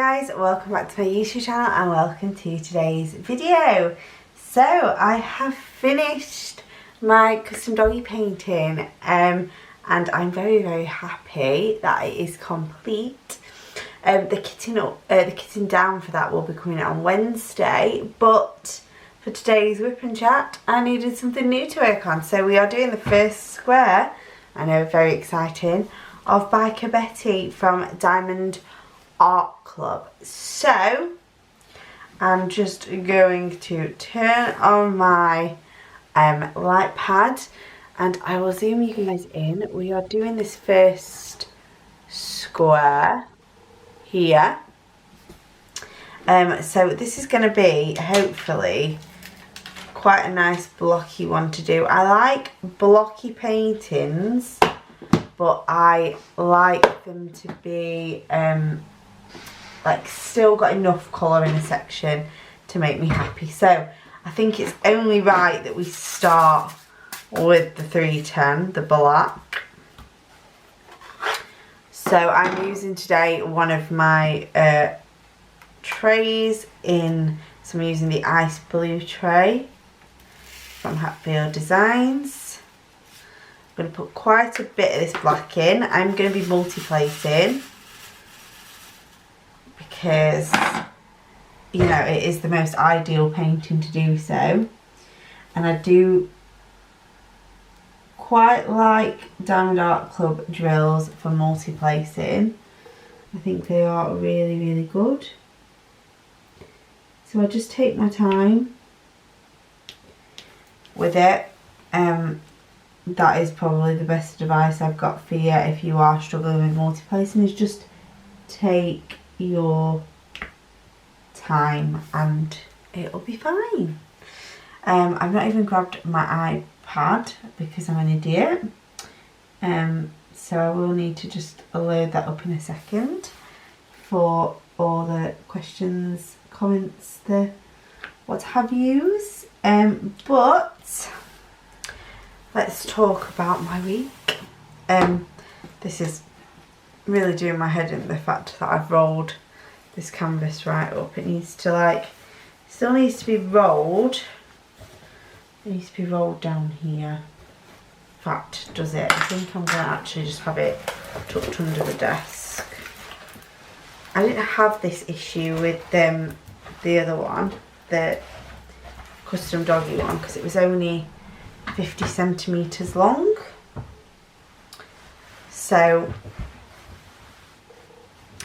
guys, welcome back to my YouTube channel and welcome to today's video. So I have finished my custom doggy painting and I'm very happy that it is complete. The kitten down for that will be coming out on Wednesday, but for today's WIP and Chat I needed something new to work on, so we are doing the first square, I know, very exciting, of Biker Betty from Diamond Art Club. So I'm just going to turn on my light pad and I will zoom you guys in. We are doing this first square here. So this is going to be hopefully quite a nice blocky one to do. I like blocky paintings, but I like them to be like still got enough colour in a section to make me happy. So I think it's only right that we start with the 310, the black. So I'm using today one of my trays so I'm using the ice blue tray from Hatfield Designs. I'm going to put quite a bit of this black in. I'm going to be multi-plating because, you know, it is the most ideal painting to do so. And I do quite like Diamond Art Club drills for multi-placing. I think they are really good. So I just take my time with it. That is probably the best advice I've got for you if you are struggling with multi-placing, is just take your time and it'll be fine. I've not even grabbed my iPad because I'm an idiot. So I will need to just load that up in a second for all the questions, comments, the what have yous. But let's talk about my week. This is really doing my head in, the fact that I've rolled this canvas right up. It needs to still needs to be rolled. It needs to be rolled down here. In fact, does it? I think I'm going to actually just have it tucked under the desk. I didn't have this issue with the other one, the custom doggy one, because it was only 50 centimetres long. So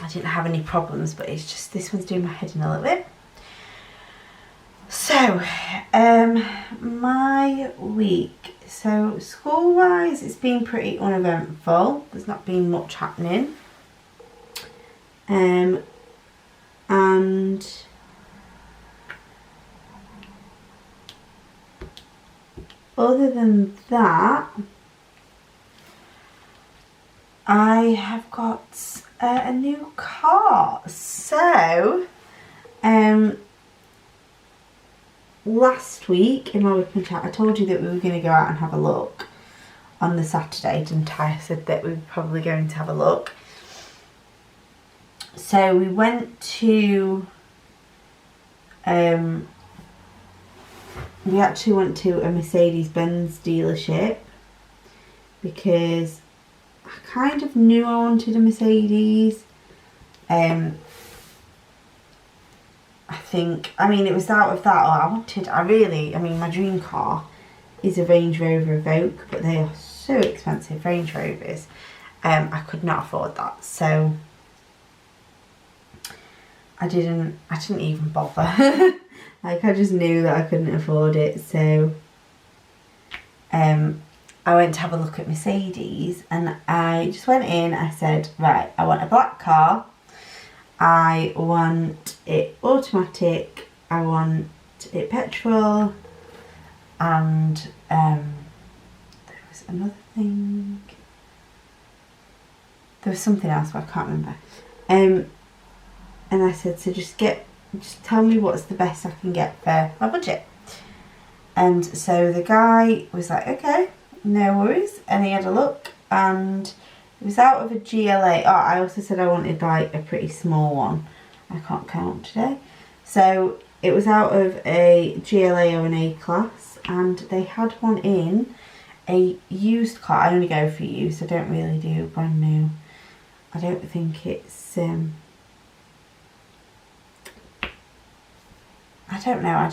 I didn't have any problems, but it's just this one's doing my head in a little bit. So my week, so school wise it's been pretty uneventful. There's not been much happening, and other than that I have got a new car. So last week in my WIP and Chat I told you that we were going to go out and have a look on the Saturday, didn't I? I said that we were probably going to have a look. So we went to we actually went to a Mercedes-Benz dealership because I kind of knew I wanted a Mercedes. I mean it was out of that, my dream car is a Range Rover Evoque, but they are so expensive, Range Rovers. I could not afford that, so I didn't even bother. I just knew that I couldn't afford it, so I went to have a look at Mercedes and I just went in. I said, right, I want a black car, I want it automatic, I want it petrol, and there was another thing, there was something else but I can't remember. And I said, so just tell me what's the best I can get for my budget. And so the guy was like, okay, no worries, and he had a look and it was out of a GLA. Oh, I also said I wanted like a pretty small one. I can't count today. So it was out of a GLA or an A class, and they had one in a used car. I only go for used, I don't really do brand new. I don't think it's I don't know, I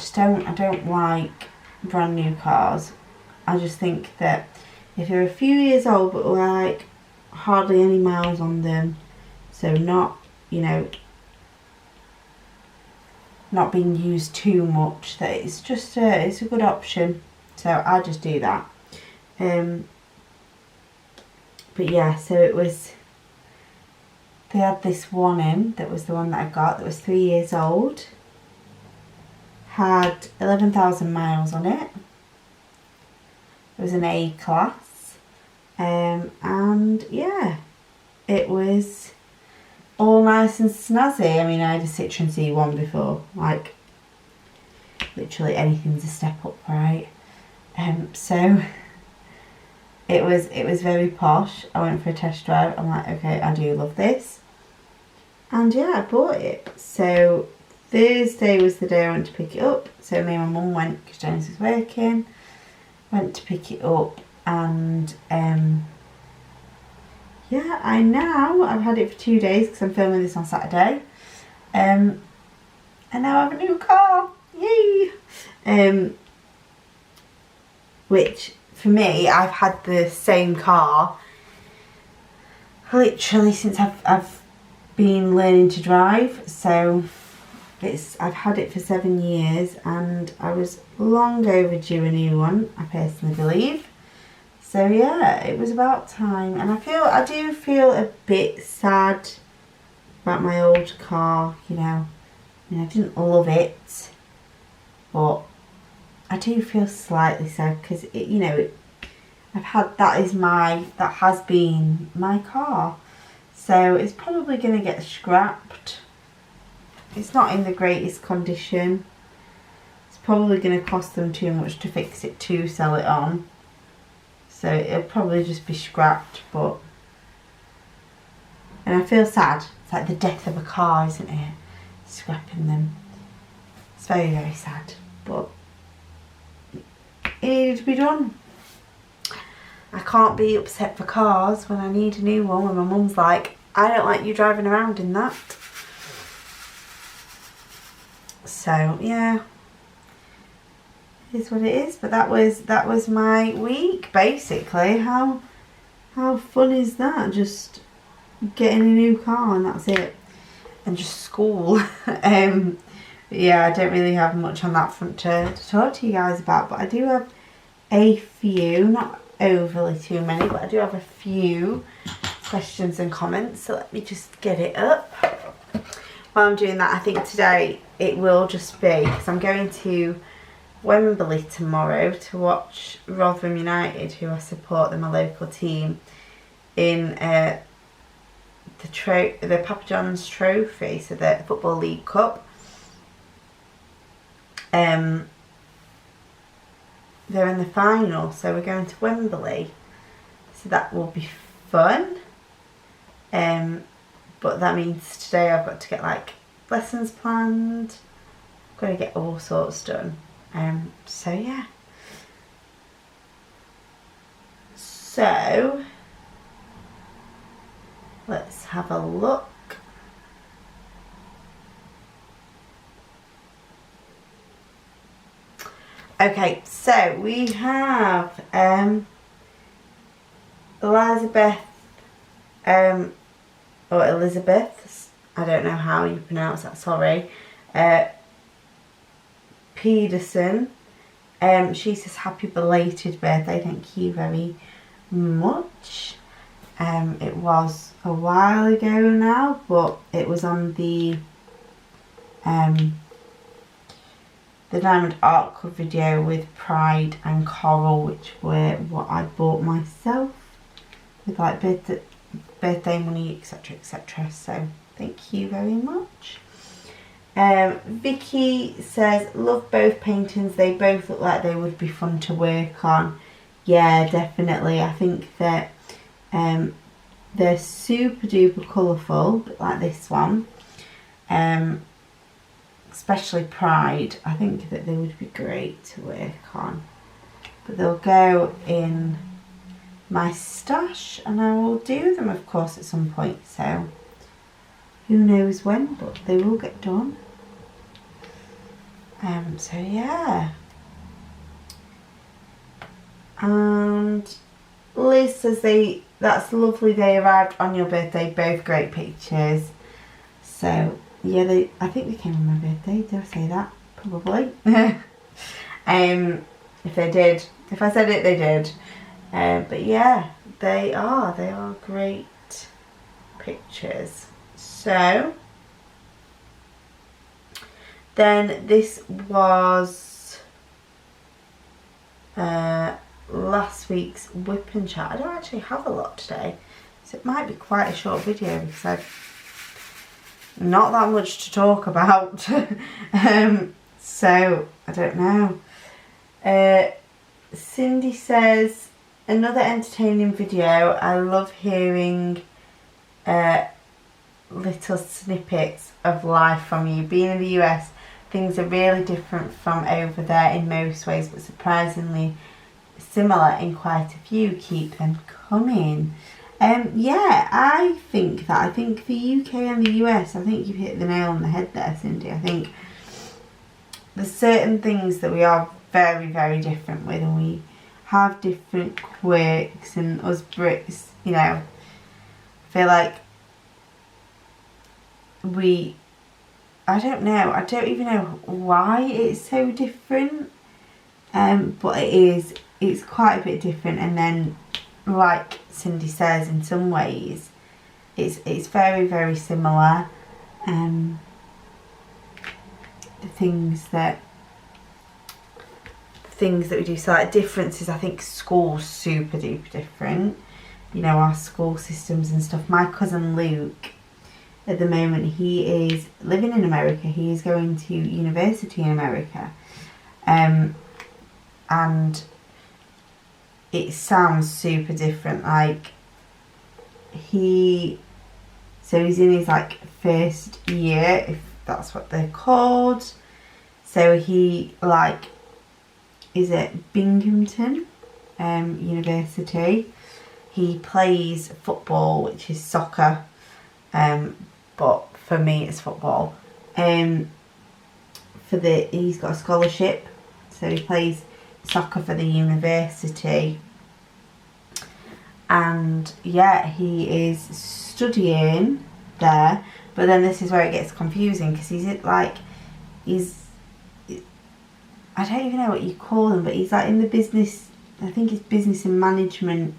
don't like brand new cars. I just think that if they're a few years old but like hardly any miles on them, so not, you know, not being used too much, that it's just it's a good option. So I just do that. But yeah, so it was, they had this one in, that was the one that I got, that was 3 years old, had 11,000 miles on it. It was an A class, and yeah, it was all nice and snazzy. I mean, I had a Citroen C1 before, like literally anything's a step up, right? So it was very posh. I went for a test drive. I'm like, okay, I do love this, and yeah, I bought it. So Thursday was the day I went to pick it up. So me and my mum went, because James was working, went to pick it up, and yeah, I've had it for 2 days because I'm filming this on Saturday, and now I have a new car, yay! Which for me, I've had the same car literally since I've been learning to drive. So I've had it for 7 years, and I was long overdue a new one, I personally believe. So yeah, it was about time, and I do feel a bit sad about my old car, you know. I mean, I didn't love it, but I do feel slightly sad because it, you know, that has been my car. So it's probably going to get scrapped. It's not in the greatest condition. It's probably going to cost them too much to fix it to sell it on. So it'll probably just be scrapped, but... And I feel sad. It's like the death of a car, isn't it? Scrapping them. It's very, very sad, but it needed to be done. I can't be upset for cars when I need a new one, when my mum's like, I don't like you driving around in that. So yeah, it is what it is. But that was my week basically. How fun is that? Just getting a new car and that's it, and just school. Yeah, I don't really have much on that front to talk to you guys about, but I do have a few, not overly too many, but I do have a few questions and comments. So let me just get it up. While I'm doing that, I think today it will just be, because I'm going to Wembley tomorrow to watch Rotherham United, who I support, they're my local team, in the Papa John's Trophy, so the Football League Cup. They're in the final, so we're going to Wembley, so that will be fun. But that means today I've got to get like lessons planned, I've got to get all sorts done. So yeah. So let's have a look. Okay, so we have Elizabeth, or Elizabeth, I don't know how you pronounce that, sorry, Pedersen. She says happy belated birthday, thank you very much. It was a while ago now, but it was on the Diamond Art Club video with Pride and Coral, which were what I bought myself with like birthday money, etc, etc. So thank you very much. Vicky says love both paintings, they both look like they would be fun to work on. Yeah, definitely. I think that they're super duper colourful, but like this one. especially Pride. I think that they would be great to work on. But they'll go in my stash and I will do them, of course, at some point. So who knows when, but they will get done. So yeah. And Liz says that's lovely, they arrived on your birthday, both great pictures. So yeah, I think they came on my birthday, did I say that? Probably. If they did, if I said it, they did. But yeah, they are great pictures. So then this was last week's WIP and Chat. I don't actually have a lot today, so it might be quite a short video because I've not that much to talk about. So I don't know. Cindy says, another entertaining video. I love hearing little snippets of life from you. Being in the US, things are really different from over there in most ways, but surprisingly similar in quite a few. Keep them coming. Yeah, I think the UK and the US, I think you've hit the nail on the head there, Cindy. I think there's certain things that we are very, very different with, and we have different quirks, and us Brits, you know, I feel like I don't know, I don't even know why it's so different, but it's quite a bit different. And then, like Cindy says, in some ways it's very, very similar. The things that we do, so like differences, I think school's super duper different, you know, our school systems and stuff. My cousin Luke, at the moment, he is living in America. He is going to university in America, and it sounds super different. Like he's in his like first year, if that's what they're called. So he like is at Binghamton University. He plays football, which is soccer, but for me it's football. He's got a scholarship, so he plays soccer for the university. And yeah, he is studying there, but then this is where it gets confusing, because I don't even know what you call him, but he's like in the business, I think it's business and management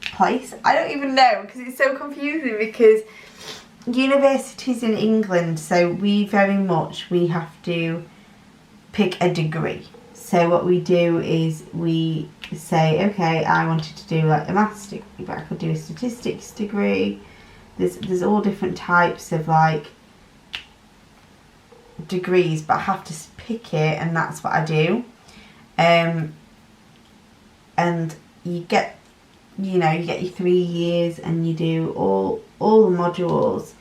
place. I don't even know, because it's so confusing, because universities in England, so we have to pick a degree. So what we do is we say, okay, I wanted to do like a maths degree, but I could do a statistics degree. There's all different types of like degrees, but I have to pick it, and that's what I do. And you get your 3 years, and you do all the modules.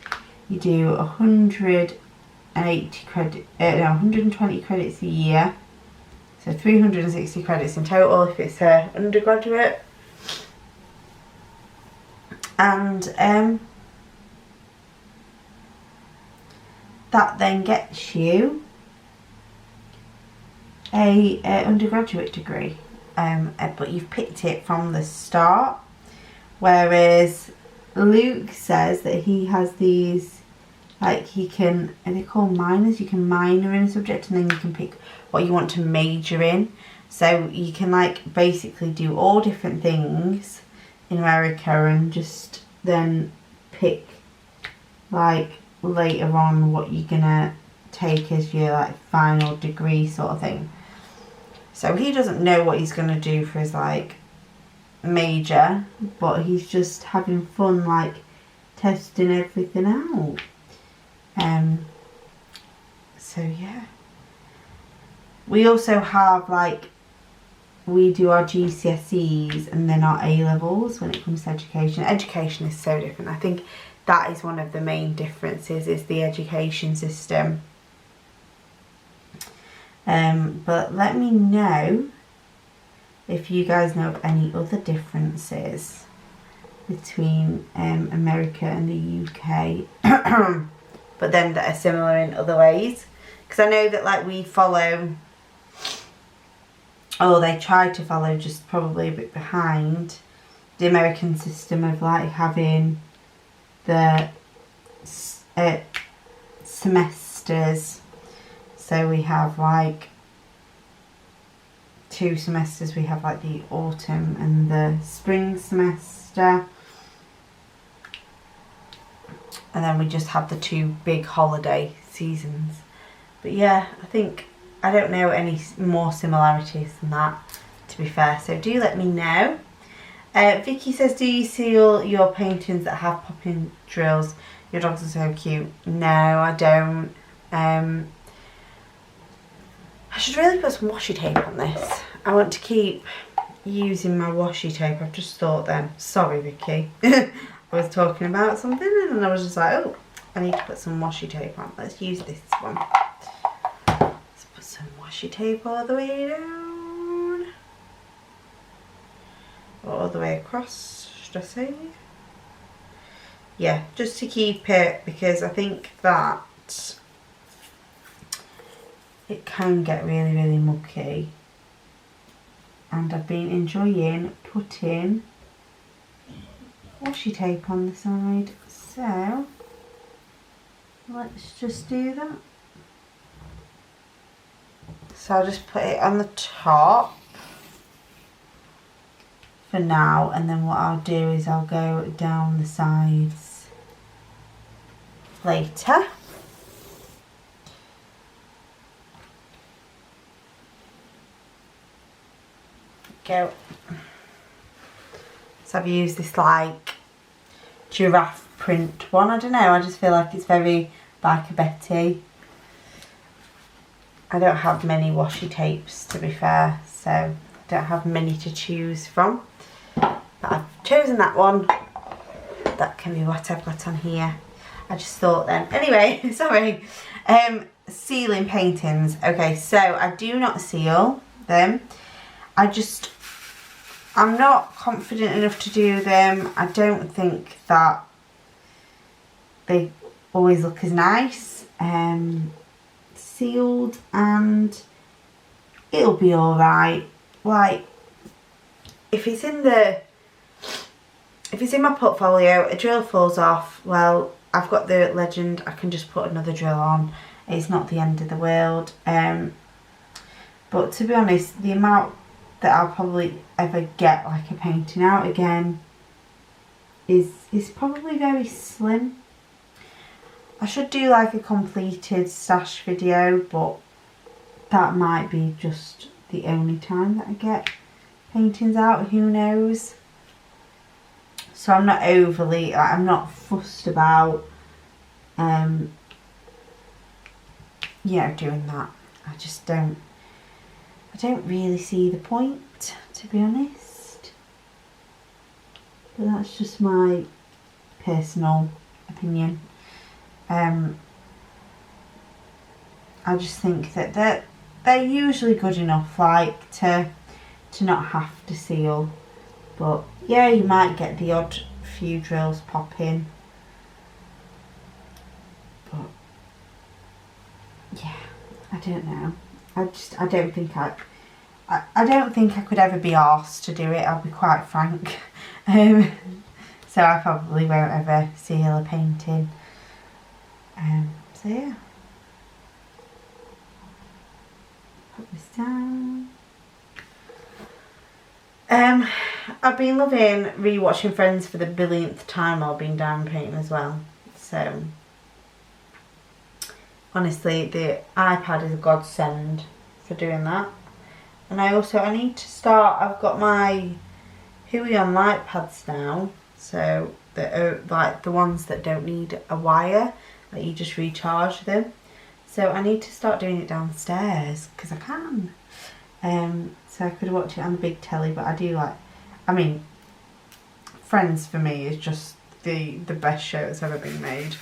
You do 120 credits a year, so 360 credits in total if it's a undergraduate. And that then gets you a undergraduate degree, but you've picked it from the start. Whereas Luke says that he has these, like, are they called minors? You can minor in a subject, and then you can pick what you want to major in. So you can like basically do all different things in America, and just then pick like later on what you're gonna take as your like final degree sort of thing. So he doesn't know what he's gonna do for his like major, but he's just having fun like testing everything out. So yeah, we also have like, we do our GCSEs and then our A-levels when it comes to education. Education is so different. I think that is one of the main differences, is the education system. But let me know if you guys know of any other differences between America and the UK, but then that are similar in other ways. Because I know that like we follow, or they try to follow, just probably a bit behind the American system of like having the semesters. So we have like 2 semesters. We have like the autumn and the spring semester, and then we just have the 2 big holiday seasons. But yeah, I don't know any more similarities than that, to be fair, so do let me know. Vicky says, do you seal your paintings that have popping drills? Your dogs are so cute. No, I don't. I should really put some washi tape on this. I want to keep using my washi tape. I've just thought then. Sorry, Vicky. I was talking about something and then I was just like, oh, I need to put some washi tape on. Let's use this one. Let's put some washi tape all the way down. Or all the way across, should I say? Yeah, just to keep it, because I think that it can get really, really mucky. And I've been enjoying putting washi tape on the side. So, let's just do that. So I'll just put it on the top for now, and then what I'll do is I'll go down the sides later. Go. So I've used this like giraffe print one. I don't know, I just feel like it's very like a Betty. I don't have many washi tapes, to be fair, so I don't have many to choose from. But I've chosen that one. That can be what I've got on here. I just thought then. Anyway, sorry. Sealing paintings. Okay, so I do not seal them. I'm not confident enough to do them. I don't think that they always look as nice sealed, and it'll be alright. Like, if it's in my portfolio, a drill falls off, well, I've got the Legend, I can just put another drill on. It's not the end of the world. But to be honest, the amount that I'll probably ever get like a painting out again is probably very slim. I should do like a completed stash video, but that might be just the only time that I get paintings out, who knows. So I'm not overly, I'm not fussed about you know, doing that. I just don't really see the point, to be honest. But that's just my personal opinion. I just think that they're usually good enough, like to not have to seal. But yeah, you might get the odd few drills pop in. But yeah, I don't know. I don't think I could ever be arsed to do it, I'll be quite frank. So I probably won't ever seal a painting. So yeah. Put this down. I've been loving rewatching Friends for the billionth time while being down painting as well. So honestly, the iPad is a godsend for doing that. And I need to start, I've got my Hui on light pads now, so like the ones that don't need a wire, like you just recharge them. So I need to start doing it downstairs because I can. So I could watch it on the big telly, but I do like, I mean, Friends for me is just the best show that's ever been made,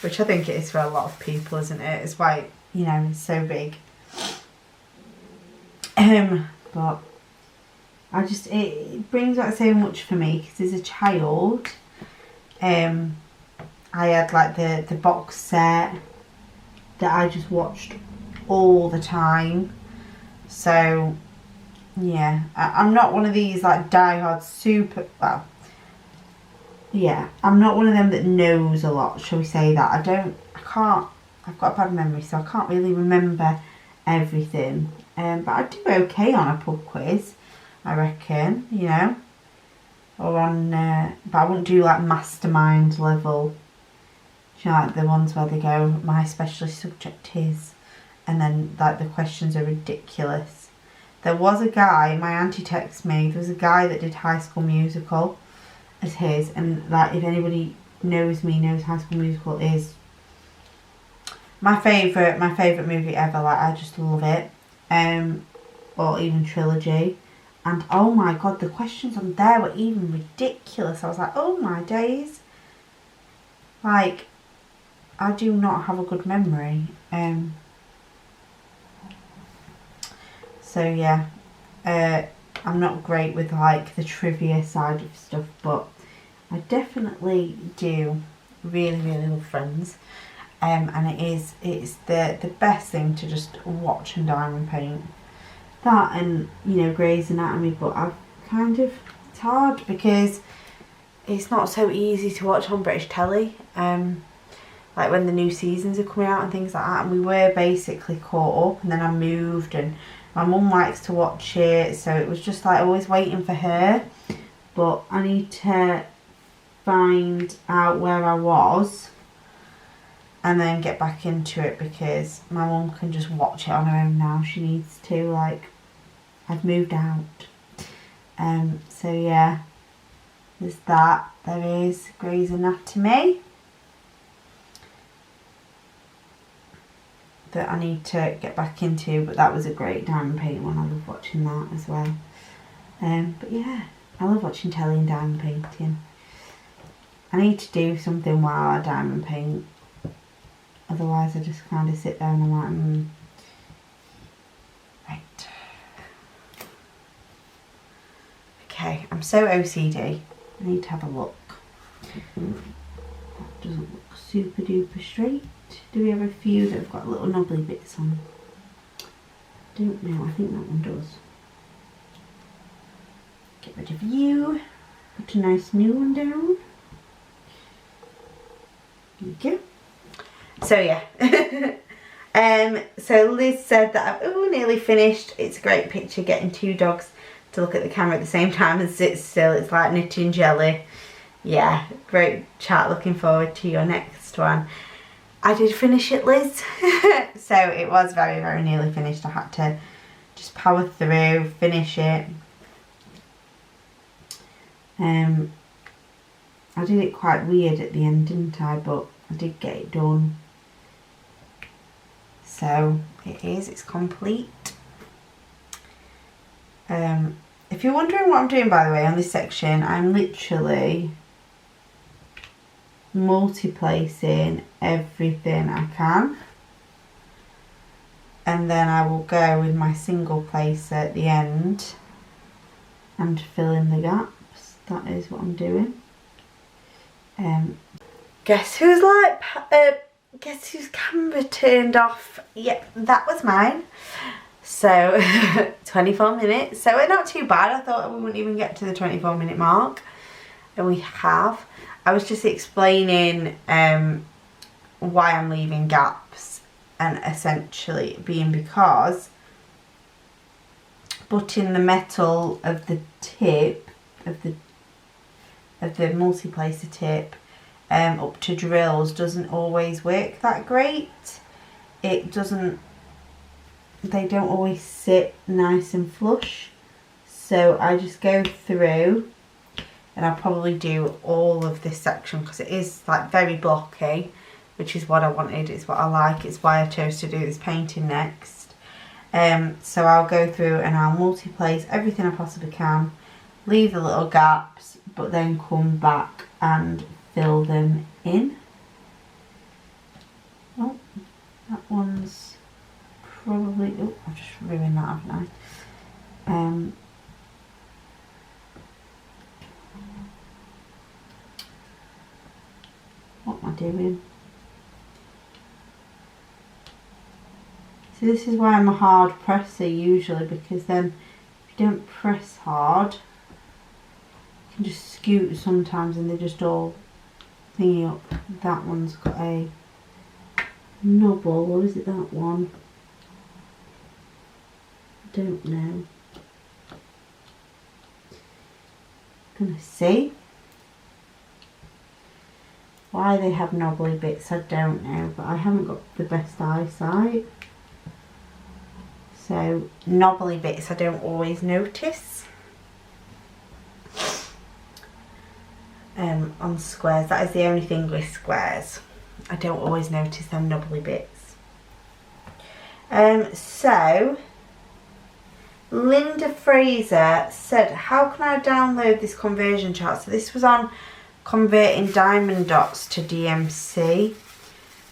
which I think it is for a lot of people, isn't it? It's why, you know, it's so big. But it brings back so much for me, because as a child, I had like the box set that I just watched all the time. So yeah, I'm not one of these like diehard super, well, yeah, I'm not one of them that knows a lot, shall we say that. I've got a bad memory, so I can't really remember everything. But I do okay on a pub quiz, I reckon, you know. Or on, but I wouldn't do like mastermind level. Do you know, like the ones where they go, my specialist subject is, and then like the questions are ridiculous. There was a guy, my auntie texted me, there was a guy that did High School Musical as his, and like if anybody knows me, knows High School Musical is my favourite movie ever. Like, I just love it. Or even Trilogy. And oh my god, the questions on there were even ridiculous. I was like, oh my days. Like, I do not have a good memory. So yeah, I'm not great with like the trivia side of stuff, but I definitely do really, really love Friends. And it's the best thing to just watch and diamond paint. That and, you know, Grey's Anatomy, but I've kind of, it's hard because it's not so easy to watch on British telly. Like when the new seasons are coming out and things like that, and we were basically caught up, and then I moved, and my mum likes to watch it, so it was just like always waiting for her. But I need to find out where I was and then get back into it, because my mum can just watch it on her own now. She needs to, like, I've moved out. So yeah, there's that. There is Grey's Anatomy that I need to get back into, but that was a great diamond paint one. I love watching that as well. But yeah, I love watching telly and diamond painting. I need to do something while I diamond paint. Otherwise I just kind of sit there and I'm like, Right. Okay, I'm so OCD. I need to have a look. That doesn't look super duper straight. Do we have a few that have got little knobbly bits on? Don't know, I think that one does. Get rid of you. Put a nice new one down. There you go. So yeah, so Liz said that I've nearly finished. It's a great picture, getting two dogs to look at the camera at the same time and sit still. It's like knitting jelly. Yeah, great chat. Looking forward to your next one. I did finish it, Liz. So it was very, very nearly finished. I had to just power through, finish it. I did it quite weird at the end, didn't I? But I did get it done. So it's complete. If you're wondering what I'm doing, by the way, on this section, I'm literally multi-placing everything I can, and then I will go with my single placer at the end and fill in the gaps. That is what I'm doing. Guess who's like guess whose camera turned off? Yep, that was mine. So 24 minutes, so we're not too bad. I thought we wouldn't even get to the 24-minute mark, and we have. I was just explaining why I'm leaving gaps, and essentially being because putting the metal of the tip of the multi-placer tip up to drills doesn't always work that great. It doesn't, they don't always sit nice and flush, so I just go through, and I'll probably do all of this section because it is like very blocky, which is what I wanted, it's what I like, it's why I chose to do this painting next. So I'll go through and I'll multi-place everything I possibly can, leave the little gaps, but then come back and fill them in. Oh, that one's probably, oh, I've just ruined that, haven't I? What am I doing? So this is why I'm a hard presser usually, because then if you don't press hard, you can just scoot sometimes and they just all thingy up. That one's got a knobble, or is it that one? I don't know. Gonna see. Why they have knobbly bits, I don't know, but I haven't got the best eyesight. So knobbly bits I don't always notice. On squares, that is the only thing with squares. I don't always notice them knobbly bits. So Linda Fraser said, how can I download this conversion chart? So this was on converting diamond dots to DMC.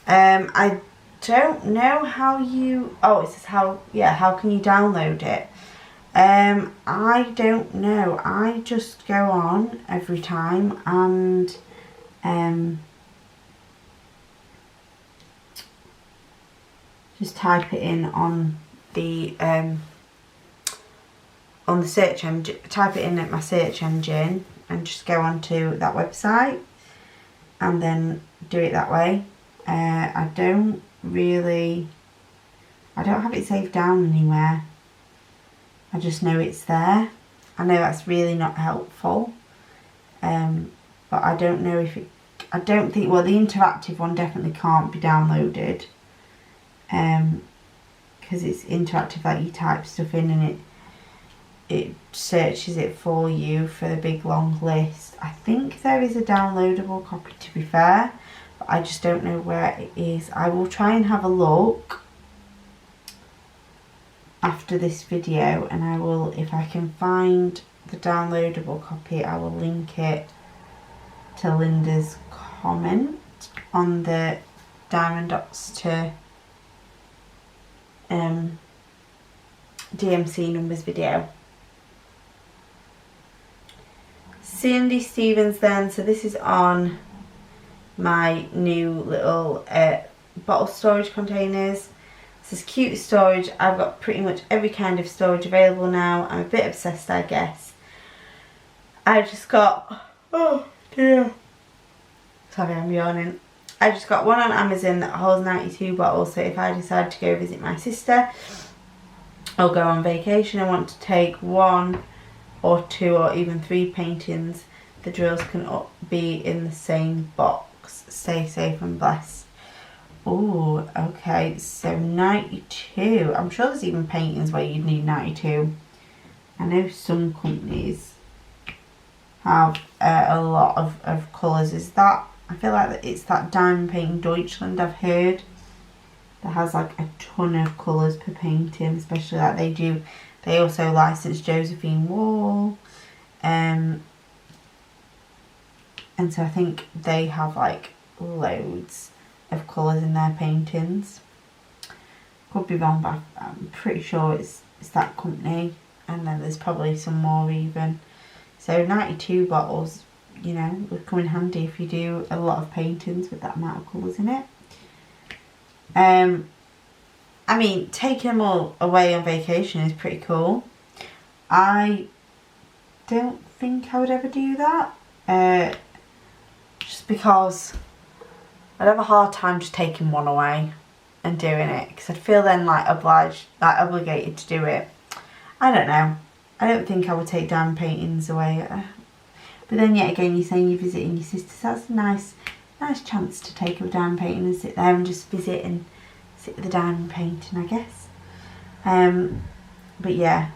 I don't know how you, oh, it says how, yeah, how can you download it? I don't know. I just go on every time and just type it in on the search engine, type it in at my search engine and just go on to that website and then do it that way. I don't have it saved down anywhere. I just know it's there. I know that's really not helpful. But I don't know if it, I don't think, well, the interactive one definitely can't be downloaded. Because it's interactive, like you type stuff in and it searches it for you for the big long list. I think there is a downloadable copy, to be fair, but I just don't know where it is. I will try and have a look after this video, and I will, if I can find the downloadable copy, I will link it to Linda's comment on the diamond dots to DMC numbers video. Cindy Stevens then, so this is on my new little bottle storage containers. This is cute storage. I've got pretty much every kind of storage available now. I'm a bit obsessed, I guess. I just got, oh dear, sorry, I'm yawning. I just got one on Amazon that holds 92 bottles, so if I decide to go visit my sister or go on vacation and want to take 1 or 2 or even 3 paintings, the drills can be in the same box. Stay safe and blessed. Oh, okay, so 92. I'm sure there's even paintings where you'd need 92. I know some companies have a lot of colours. Is that, I feel like it's that Diamond Painting Deutschland I've heard that has like a ton of colours per painting, especially like they also license Josephine Wall, and so I think they have like loads of colours in their paintings. Could be wrong, but I'm pretty sure it's that company, and then there's probably some more even. So 92 bottles, you know, would come in handy if you do a lot of paintings with that amount of colours in it. I mean, taking them all away on vacation is pretty cool. I don't think I would ever do that. Just because I'd have a hard time just taking one away and doing it, because I'd feel then like obligated to do it. I don't know. I don't think I would take diamond paintings away. But then yet again, you're saying you're visiting your sister, so that's a nice chance to take a diamond painting and sit there and just visit and sit with the diamond painting, I guess. But yeah,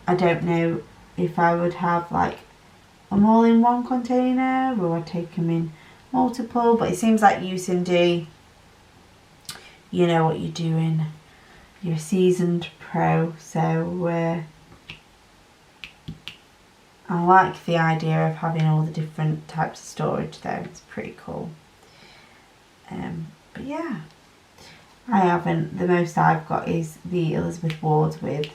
I don't know if I would have like them all in one container or I'd take them in multiple, but it seems like you, Cindy, you know what you're doing. You're a seasoned pro, so I like the idea of having all the different types of storage though, it's pretty cool. But yeah, I haven't, the most I've got is the Elizabeth Ward's with,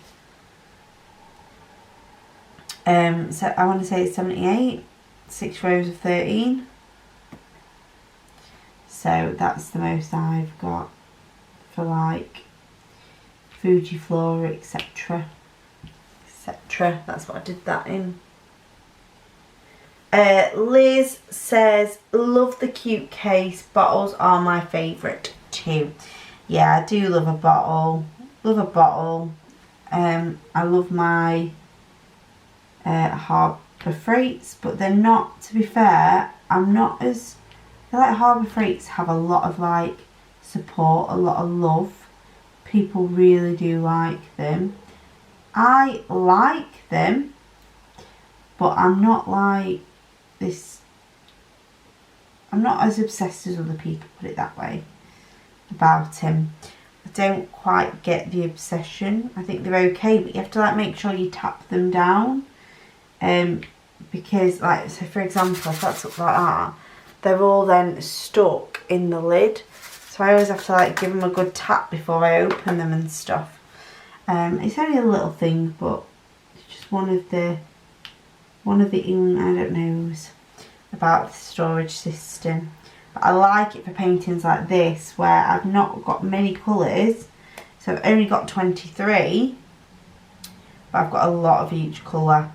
so I want to say it's 78, 6 rows of 13. So that's the most I've got for like Fuji Flora, etc. etc. That's what I did that in. Liz says, love the cute case. Bottles are my favourite too. Yeah, I do love a bottle. Love a bottle. I love my Harbour Freights, but they're not, to be fair, I'm not as, I feel like Harbour Freights have a lot of like support, a lot of love. People really do like them. I like them, but I'm not like this, I'm not as obsessed as other people, put it that way, about him. I don't quite get the obsession. I think they're okay, but you have to like make sure you tap them down, because like, so for example, if that's up like that, they're all then stuck in the lid, so I always have to like give them a good tap before I open them and stuff. It's only a little thing, but it's just one of the I don't know about the storage system. But I like it for paintings like this where I've not got many colours, so I've only got 23, but I've got a lot of each colour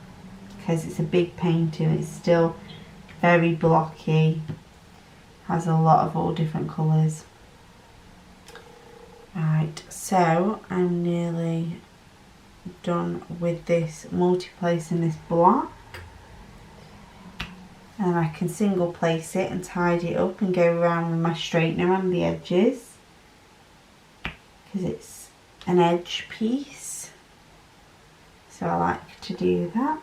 because it's a big painting. It's still very blocky, has a lot of all different colours. Right, so I'm nearly done with this multi-place in this black, and I can single place it and tidy it up and go around with my straightener on the edges because it's an edge piece, so I like to do that.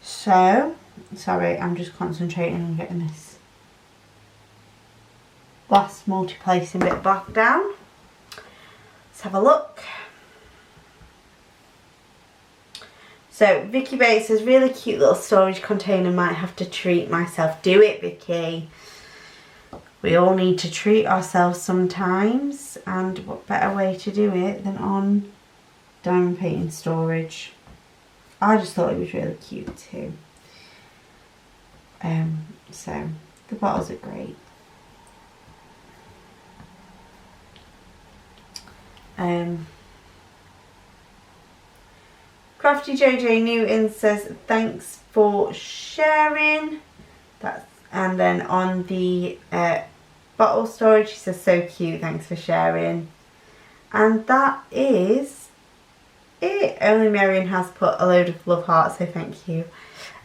So, sorry, I'm just concentrating on getting this last multi-placing bit back down. Let's have a look. So, Vicky Bates says, really cute little storage container, might have to treat myself. Do it, Vicky. We all need to treat ourselves sometimes, and what better way to do it than on diamond painting storage. I just thought it was really cute too. So the bottles are great. Crafty JJ Newton says, thanks for sharing. And then on the bottle storage, she says, so cute, thanks for sharing. And that is it. Only Marion has put a load of love hearts, so thank you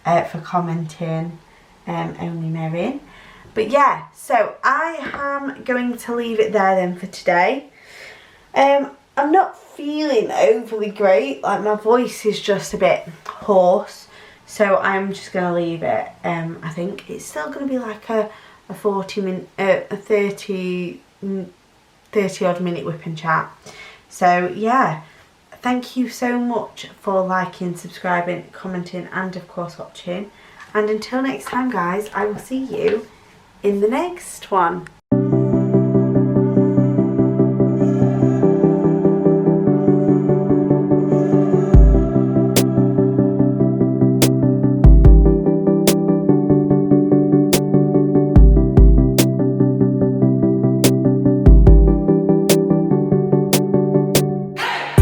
for commenting, Only Marion. But yeah, so I am going to leave it there then for today. I'm not feeling overly great, like my voice is just a bit hoarse, so I'm just going to leave it. I think it's still going to be like a 30 odd minute WIP and Chat. So yeah, thank you so much for liking, subscribing, commenting, and of course watching. And until next time guys, I will see you in the next one.